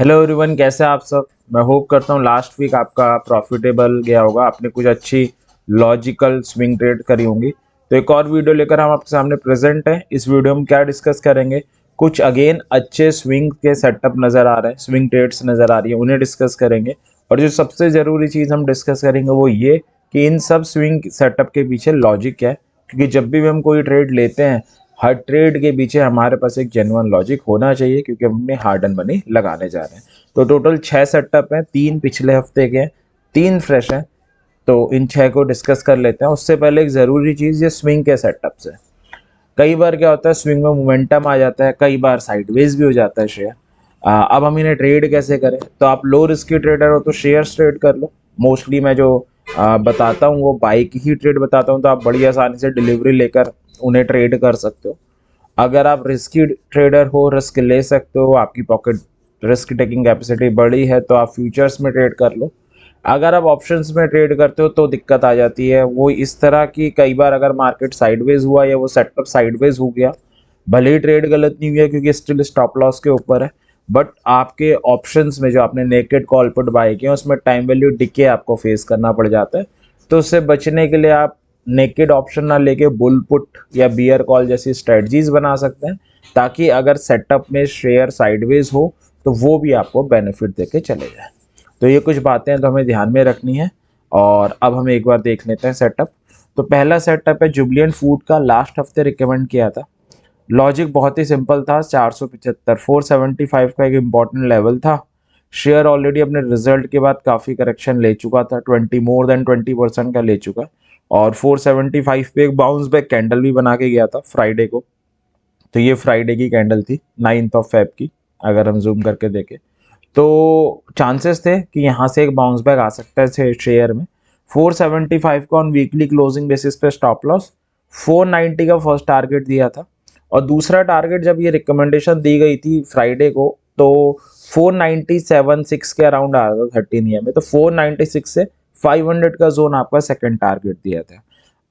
Hello everyone, कैसे हैं आप सब। मैं होप करता हूँ लास्ट वीक आपका प्रॉफिटेबल गया होगा, आपने कुछ अच्छी लॉजिकल स्विंग ट्रेड करी होंगी। तो एक और वीडियो लेकर हम आपके सामने प्रेजेंट हैं। इस वीडियो में क्या डिस्कस करेंगे, कुछ अगेन अच्छे स्विंग के सेटअप नज़र आ रहे हैं, स्विंग ट्रेड्स नज़र आ रही है, उन्हें डिस्कस करेंगे। और जो सबसे ज़रूरी चीज़ हम डिस्कस करेंगे वो ये कि इन सब स्विंग सेटअप के पीछे लॉजिक क्या है, क्योंकि जब भी हम कोई ट्रेड लेते हैं हर ट्रेड के पीछे हमारे पास एक जेन्युइन लॉजिक होना चाहिए, क्योंकि हम अपने हार्ड एंड मनी लगाने जा रहे हैं। तो टोटल 6 सेटअप हैं, 3 पिछले हफ्ते के हैं, 3 फ्रेश हैं। तो इन 6 को डिस्कस कर लेते हैं। उससे पहले एक ज़रूरी चीज़, ये स्विंग के सेटअप से कई बार क्या होता है, स्विंग में मोमेंटम आ जाता है, कई बार साइडवेज भी हो जाता है शेयर। अब हम इन्हें ट्रेड कैसे करें। तो आप लो रिस्की ट्रेडर हो तो शेयर्स ट्रेड कर लो। मोस्टली मैं जो बताता हूँ वो बाई की ही ट्रेड बताता हूँ, तो आप बड़ी आसानी से डिलीवरी लेकर उन्हें ट्रेड कर सकते हो। अगर आप रिस्की ट्रेडर हो, रिस्क ले सकते हो, आपकी पॉकेट रिस्क टेकिंग कैपेसिटी बड़ी है, तो आप फ्यूचर्स में ट्रेड कर लो। अगर आप ऑप्शंस में ट्रेड करते हो तो दिक्कत आ जाती है वो इस तरह की, कई बार अगर मार्केट साइडवेज हुआ या वो सेटअप साइडवेज हो गया, भले ही ट्रेड गलत नहीं हुआ क्योंकि स्टिल स्टॉप लॉस के ऊपर है, बट आपके ऑप्शंस में जो आपने नेकेड कॉल पुट बाय किया उसमें टाइम वैल्यू डिके आपको फेस करना पड़ जाता है। तो उससे बचने के लिए आप नेकेड ऑप्शन ना लेके बुल पुट या बियर कॉल जैसी स्ट्रेटजीज बना सकते हैं, ताकि अगर सेटअप में शेयर साइडवेज हो तो वो भी आपको बेनिफिट देके चले जाए। तो ये कुछ बातें हैं तो हमें ध्यान में रखनी है। और अब हम एक बार देख लेते हैं सेटअप। तो पहला सेटअप है जुबिलिएंट फूड का, लास्ट हफ्ते रिकमेंड किया था। लॉजिक बहुत ही सिंपल था, 475 475 का एक इम्पॉर्टेंट लेवल था। शेयर ऑलरेडी अपने रिजल्ट के बाद काफ़ी करेक्शन ले चुका था, 20% का ले चुका। और 475 पे एक बाउंस बैक कैंडल भी बना के गया था फ्राइडे को। तो ये फ्राइडे की कैंडल थी, 9th ऑफ फेब की। अगर हम जूम करके देखें तो चांसेस थे कि यहाँ से एक बाउंस बैक आ सकता है शेयर में। 475 का ऑन वीकली क्लोजिंग बेसिस पे स्टॉप लॉस, 490 का फर्स्ट टारगेट दिया था। और दूसरा टारगेट जब ये रिकमेंडेशन दी गई थी फ्राइडे को, तो 497.6 के अराउंड आ रहा था 13 में। तो 496 से 500 का जोन आपका सेकंड टारगेट दिया था।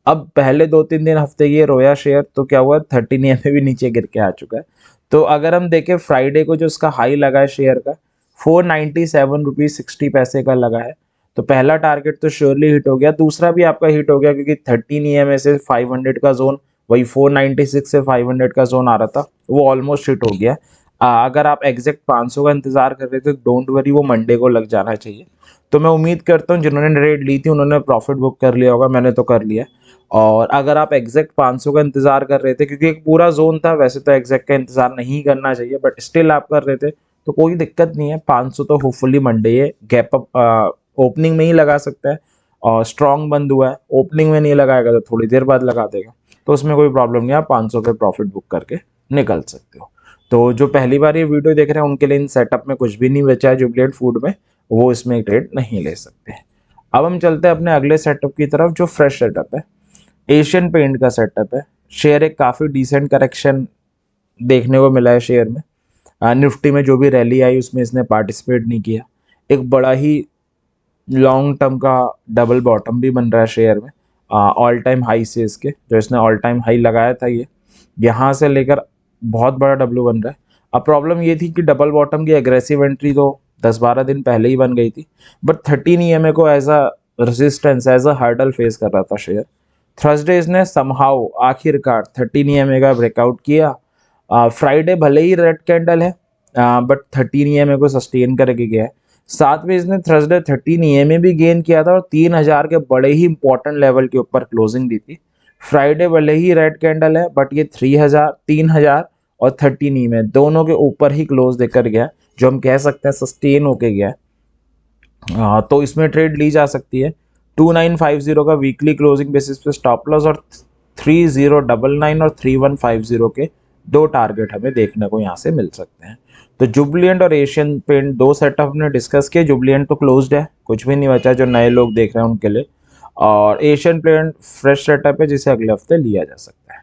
अब पहले 2-3 दिन हफ्ते ये रोया शेयर, तो क्या हुआ, 13 में भी नीचे गिर के आ चुका है। तो अगर हम देखें फ्राइडे को जो इसका हाई लगा है शेयर का, 497 रुपीज 60 पैसे का लगा है। तो पहला टारगेट तो श्योरली हिट हो गया, दूसरा भी आपका हिट हो गया, क्योंकि 13 से 500 का जोन, वही 496 से 500 का जोन आ रहा था, वो ऑलमोस्ट हिट हो गया। अगर आप एग्जैक्ट 500 का इंतजार कर रहे थे, डोंट वरी, वो मंडे को लग जाना चाहिए। तो मैं उम्मीद करता हूँ जिन्होंने ट्रेड ली थी उन्होंने प्रॉफिट बुक कर लिया होगा, मैंने तो कर लिया। और अगर आप एग्जैक्ट 500 का इंतजार कर रहे थे, क्योंकि एक पूरा जोन था, वैसे तो एग्जैक्ट का इंतजार नहीं करना चाहिए, बट स्टिल आप कर रहे थे तो कोई दिक्कत नहीं है। 500 तो होपफुली मंडे ये गैप अप ओपनिंग में ही लगा सकता है। और स्ट्रॉन्ग बंद हुआ है, ओपनिंग में नहीं लगाएगा तो थोड़ी देर बाद लगा देगा, तो उसमें कोई प्रॉब्लम नहीं है, आप 500 पे प्रॉफिट बुक करके निकल सकते हो। तो जो पहली बार ये वीडियो देख रहे हैं उनके लिए इन सेटअप में कुछ भी नहीं बचा है जुबिलिएंट फूड में, वो इसमें ट्रेड नहीं ले सकते। अब हम चलते हैं अपने अगले सेटअप की तरफ, जो फ्रेश सेटअप है। एशियन पेंट का सेटअप है। शेयर एक काफ़ी डिसेंट करेक्शन देखने को मिला है शेयर में। निफ्टी में जो भी रैली आई उसमें इसने पार्टिसिपेट नहीं किया। एक बड़ा ही लॉन्ग टर्म का डबल बॉटम भी बन रहा है शेयर में, ऑल टाइम हाई से इसके, जो इसने ऑल टाइम हाई लगाया था ये, यहाँ से लेकर बहुत बड़ा डब्ल्यू बन रहा है। अब प्रॉब्लम ये थी कि डबल बॉटम की एग्रेसिव एंट्री तो 10-12 दिन पहले ही बन गई थी, बट 13 ईएमए को as a resistance, as a hurdle face कर रहा था शेयर। थर्सडे इसने समहाउ आखिरकार 13 ईएमए का ब्रेकआउट किया। फ्राइडे भले ही रेड कैंडल है, बट 13 ईएमए को सस्टेन करके गया है। साथ में इसने थर्सडे 13 ईएमए भी गेन किया था और 3000 के बड़े ही इंपॉर्टेंट लेवल के ऊपर क्लोजिंग दी थी। फ्राइडे भले ही रेड कैंडल है, बट ये 3000 और 13 ईएमए दोनों के ऊपर ही क्लोज देकर गया, जो हम कह सकते हैं सस्टेन होके गया है। तो इसमें ट्रेड ली जा सकती है। 2950 का वीकली क्लोजिंग बेसिस पे स्टॉप लॉस, और 3099 और 3150 के दो टारगेट हमें देखने को यहाँ से मिल सकते हैं। तो जुबिलिएंट और एशियन पेंट दो सेटअप हमने डिस्कस किए। जुबिलिएंट तो क्लोज्ड है, कुछ भी नहीं बचा जो नए लोग देख रहे हैं उनके लिए। और एशियन पेंट फ्रेश सेटअप है जिसे अगले हफ्ते लिया जा सकता है,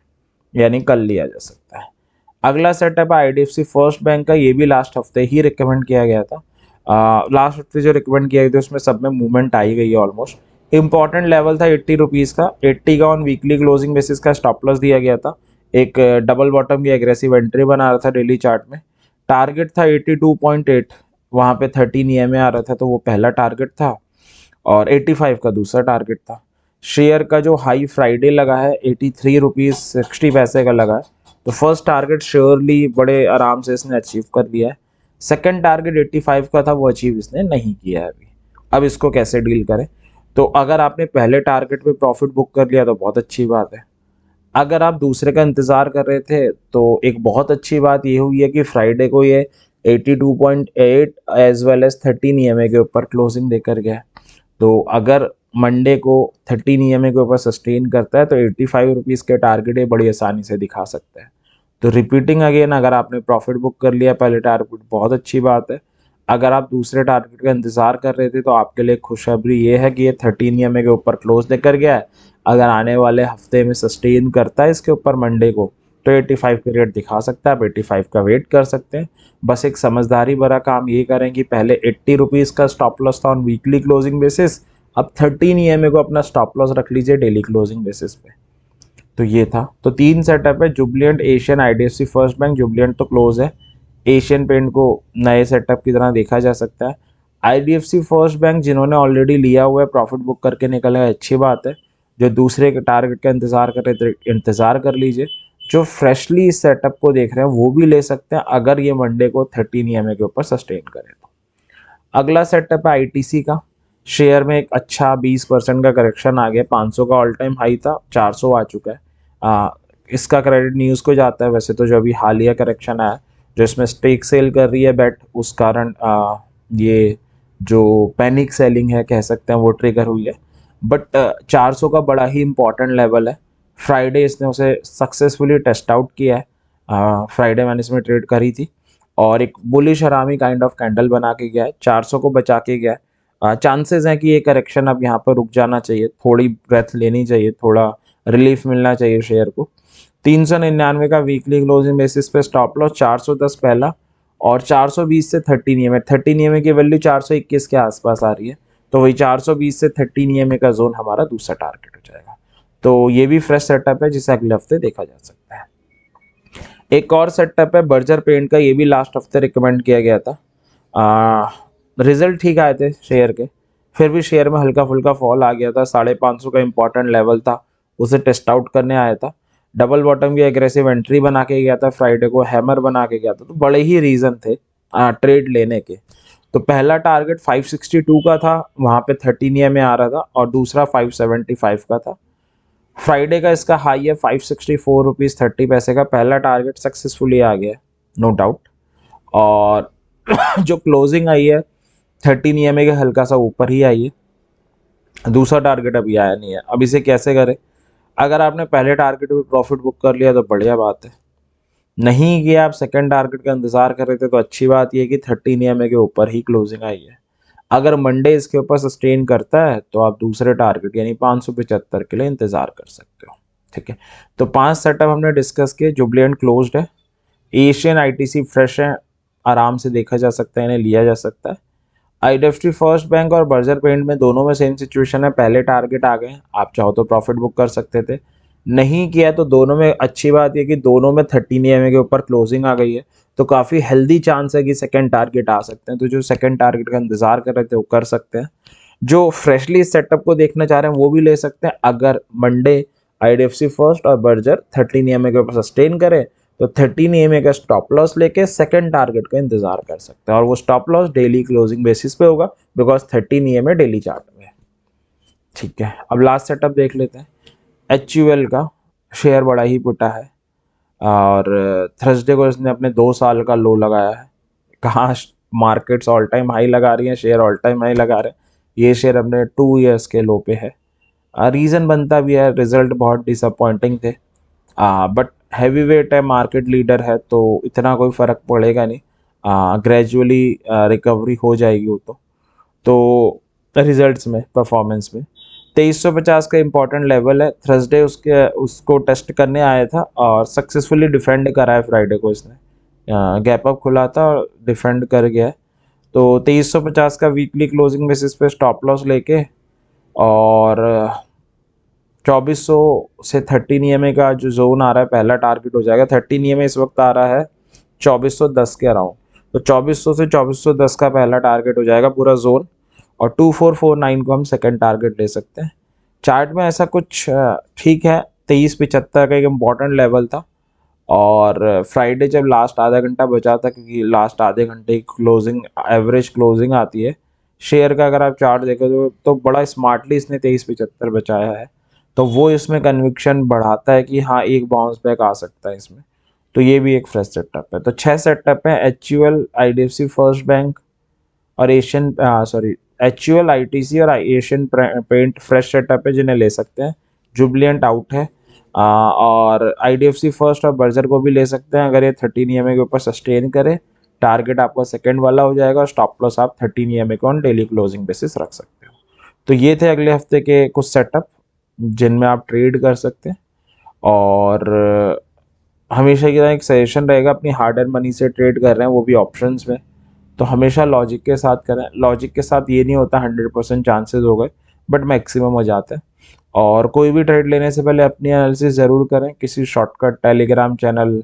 यानी कल लिया जा सकता है। अगला सेटअप है आईडीएफसी फर्स्ट बैंक का, ये भी लास्ट हफ्ते ही रिकमेंड किया गया था। लास्ट हफ्ते जो रिकमेंड किया गया था उसमें सब में मूवमेंट आई गई है ऑलमोस्ट। इंपॉर्टेंट लेवल था 80 रुपीज़ का, 80 का ऑन वीकली क्लोजिंग बेसिस का स्टॉप लॉस दिया गया था। एक डबल बॉटम की एग्रेसिव एंट्री बना रहा था डेली चार्ट में। टारगेट था 82.8, वहाँ पे 13 EMA आ रहा था, तो वो पहला टारगेट था और 85 का दूसरा टारगेट था। शेयर का जो हाई फ्राइडे लगा है 83 रुपीज़ 60 पैसे का लगा है, तो फर्स्ट टारगेट श्योरली बड़े आराम से इसने अचीव कर लिया है। सेकंड टारगेट 85 का था, वो अचीव इसने नहीं किया है अभी। अब इसको कैसे डील करें? तो अगर आपने पहले टारगेट पे प्रॉफिट बुक कर लिया तो बहुत अच्छी बात है। अगर आप दूसरे का इंतज़ार कर रहे थे तो एक बहुत अच्छी बात ये हुई है कि फ्राइडे को ये 82.8 एज वेल एज 13 EMA के ऊपर क्लोजिंग देकर गया। तो अगर मंडे को 13 EMA के ऊपर सस्टेन करता है तो 85 रुपीज़ के टारगेट ये बड़ी आसानी से दिखा सकता है। तो रिपीटिंग अगेन, अगर आपने प्रॉफिट बुक कर लिया पहले टारगेट, बहुत अच्छी बात है। अगर आप दूसरे टारगेट का इंतजार कर रहे थे तो आपके लिए खुशखबरी ये है कि ये 13 EMA के ऊपर क्लोज देकर गया है। अगर आने वाले हफ्ते में सस्टेन करता है इसके ऊपर मंडे को, तो 85 के रेट दिखा सकता है। आप 85 का वेट कर सकते हैं। बस एक समझदारी भरा काम ये करें कि पहले 80 रुपीज़ का स्टॉप लॉस था ऑन वीकली क्लोजिंग बेसिस, अब 13 EMA को अपना स्टॉप लॉस रख लीजिए डेली क्लोजिंग बेसिस पे। तो ये था। तो 3 सेटअप है, Jubilant, Asian, IDFC first bank. Jubilant तो क्लोज है, एशियन पेंट को नए सेटअप की तरह देखा जा सकता है। IDFC फर्स्ट बैंक जिन्होंने ऑलरेडी लिया हुआ है प्रॉफिट बुक करके निकले, अच्छी बात है। जो दूसरे के टारगेट का इंतजार कर रहे थे, इंतजार कर लीजिए। जो फ्रेशली इस सेटअप को देख रहे हैं वो भी ले सकते हैं अगर ये मंडे को 13 EMA के ऊपर सस्टेन करे तो। अगला सेटअप है ITC का। शेयर में एक अच्छा 20% का करेक्शन आ गया। 500 का ऑल टाइम हाई था, 400 आ चुका है। इसका क्रेडिट न्यूज़ को जाता है वैसे तो, जो अभी हालिया करेक्शन आया जो इसमें स्टेक सेल कर रही है बेट, उस कारण ये जो पैनिक सेलिंग है कह सकते हैं वो ट्रिगर हुई है। बट 400 का बड़ा ही इंपॉर्टेंट लेवल है। फ्राइडे इसने उसे सक्सेसफुली टेस्ट आउट किया है। फ्राइडे मैंने इसमें ट्रेड करी थी और एक बुलिश हरामी काइंड ऑफ कैंडल बना के गया है, 400 को बचा के गया है। चांसेस हैं कि ये करेक्शन अब यहाँ पर रुक जाना चाहिए, थोड़ी ब्रेथ लेनी चाहिए, थोड़ा रिलीफ मिलना चाहिए शेयर को। 399 का वीकली क्लोजिंग बेसिस पे स्टॉप लॉस, 410 पहला और 420 से 13 EMA। 13 EMA की वैल्यू 421 के आसपास आ रही है, तो वही 420 से 13 EMA का जोन हमारा दूसरा टारगेट हो जाएगा। तो ये भी फ्रेश सेटअप है जिसे अगले हफ्ते देखा जा सकता है। एक और सेटअप है बर्जर पेंट का, ये भी लास्ट हफ्ते रिकमेंड किया गया था। रिजल्ट ठीक आए थे शेयर के, फिर भी शेयर में हल्का फुल्का फॉल आ गया था। 550 का इंपॉर्टेंट लेवल था, उसे टेस्ट आउट करने आया था। डबल बॉटम की एग्रेसिव एंट्री बना के गया था, फ्राइडे को हैमर बना के गया था। तो बड़े ही रीज़न थे ट्रेड लेने के। तो पहला टारगेट 562 का था, वहाँ पे 13 EMA आ रहा था, और दूसरा 575 का था। फ्राइडे का इसका हाई है 564 रुपीज़ 30 पैसे का। पहला टारगेट सक्सेसफुली आ गया, नो डाउट। और जो क्लोजिंग आई है 13 EMA के हल्का सा ऊपर ही आई है। दूसरा टारगेट अभी आया नहीं है। अब इसे कैसे करें? अगर आपने पहले टारगेट पे प्रॉफिट बुक कर लिया तो बढ़िया बात है, नहीं किया, आप सेकंड टारगेट का इंतजार कर रहे थे तो अच्छी बात यह कि 13 EMA के ऊपर ही क्लोजिंग आई है। अगर मंडे इसके ऊपर सस्टेन करता है तो आप दूसरे टारगेट यानी 575 के लिए इंतजार कर सकते हो। ठीक है, तो 5 सेटअप हमने डिस्कस किए। जुबलिएंट क्लोज्ड है, एशियन ITC फ्रेश है, आराम से देखा जा सकता है, इन्हें लिया जा सकता है। IDFC फर्स्ट बैंक और बर्जर पेंट में दोनों में सेम सिचुएशन है, पहले टारगेट आ गए, आप चाहो तो प्रॉफिट बुक कर सकते थे, नहीं किया तो दोनों में अच्छी बात यह कि दोनों में 13 EMA के ऊपर क्लोजिंग आ गई है, तो काफ़ी हेल्दी चांस है कि सेकंड टारगेट आ सकते हैं। तो जो सेकंड टारगेट का इंतजार कर रहे थे वो कर सकते हैं। जो फ्रेशली इस सेटअप को देखना चाह रहे हैं वो भी ले सकते हैं। अगर मंडे IDFC फर्स्ट और बर्जर 13 EMA के ऊपर सस्टेन करे तो 13 EMA का स्टॉप लॉस लेके सेकंड टारगेट का इंतजार कर सकते हैं, और वो stop loss daily closing basis पे होगा बिकॉज 13 EMA डेली चार्ट में है। ठीक है, अब लास्ट सेटअप देख लेते हैं। HUL का शेयर बड़ा ही पुटा है और थर्सडे को इसने अपने 2 साल का लो लगाया है। कहाँ मार्केट्स ऑल टाइम हाई लगा रही हैं, शेयर ऑल टाइम हाई लगा रहे हैं, ये शेयर अपने 2 ईयर्स के लो पे है। रीज़न बनता भी है, रिजल्ट बहुत डिसअपॉइंटिंग थे, बट हैवी वेट है, मार्केट लीडर है, तो इतना कोई फ़र्क पड़ेगा नहीं। ग्रेजुअली रिकवरी हो जाएगी वो तो रिजल्ट्स में, परफॉर्मेंस में। 2350 का इंपॉर्टेंट लेवल है, थर्सडे उसको टेस्ट करने आया था और सक्सेसफुली डिफेंड करा है। फ्राइडे को इसने गैप अप खुला था और डिफेंड कर गया है। तो 2350 का वीकली क्लोजिंग बेसिस पे स्टॉप लॉस लेके और 2400 से 13 EMA का जो जोन आ रहा है पहला टारगेट हो जाएगा। 13 EMA इस वक्त आ रहा है 2410 के अराउंड, तो 2400 से 2410 का पहला टारगेट हो जाएगा पूरा जोन, और 2449 को हम सेकंड टारगेट ले सकते हैं। चार्ट में ऐसा कुछ ठीक है, 2375 का एक इम्पॉर्टेंट लेवल था, और फ्राइडे जब लास्ट आधा घंटा बचा था, क्योंकि लास्ट आधे घंटे की क्लोजिंग एवरेज क्लोजिंग आती है शेयर का, अगर आप चार्ट देखो तो बड़ा स्मार्टली इसने 2375 बचाया है, तो वो इसमें कन्विक्शन बढ़ाता है कि हाँ एक बाउंस बैक आ सकता है इसमें। तो ये भी एक फ्रेश सेटअप है। तो 6 सेटअप है, HUL, IDFC फर्स्ट बैंक और एशियन सॉरी HUL, ITC और एशियन पेंट फ्रेश सेटअप है जिन्हें ले सकते हैं। जुबलियंट आउट है, और IDFC फर्स्ट और बर्जर को भी ले सकते हैं अगर ये 13 EMA के ऊपर सस्टेन करे। टारगेट आपका सेकंड वाला हो जाएगा, और स्टॉप लॉस आप 13 EMA को ऑन डेली क्लोजिंग बेसिस रख सकते हो। तो ये थे अगले हफ्ते के कुछ सेटअप जिनमें आप ट्रेड कर सकते हैं। और हमेशा की तरह एक सजेशन रहेगा, अपनी हार्ड एंड मनी से ट्रेड कर रहे हैं वो भी ऑप्शंस में, तो हमेशा लॉजिक के साथ करें। लॉजिक के साथ ये नहीं होता 100% चांसेस हो गए, बट मैक्सिमम हो जाते हैं। और कोई भी ट्रेड लेने से पहले अपनी एनालिसिस ज़रूर करें, किसी shortcut Telegram channel,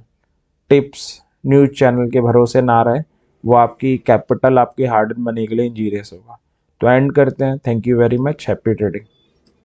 tips, news channel के भरोसे ना रहें, वो आपकी कैपिटल, आपकी हार्ड एंड मनी के लिए इंजीरियस होगा। तो एंड करते हैं। Thank you very much, happy trading.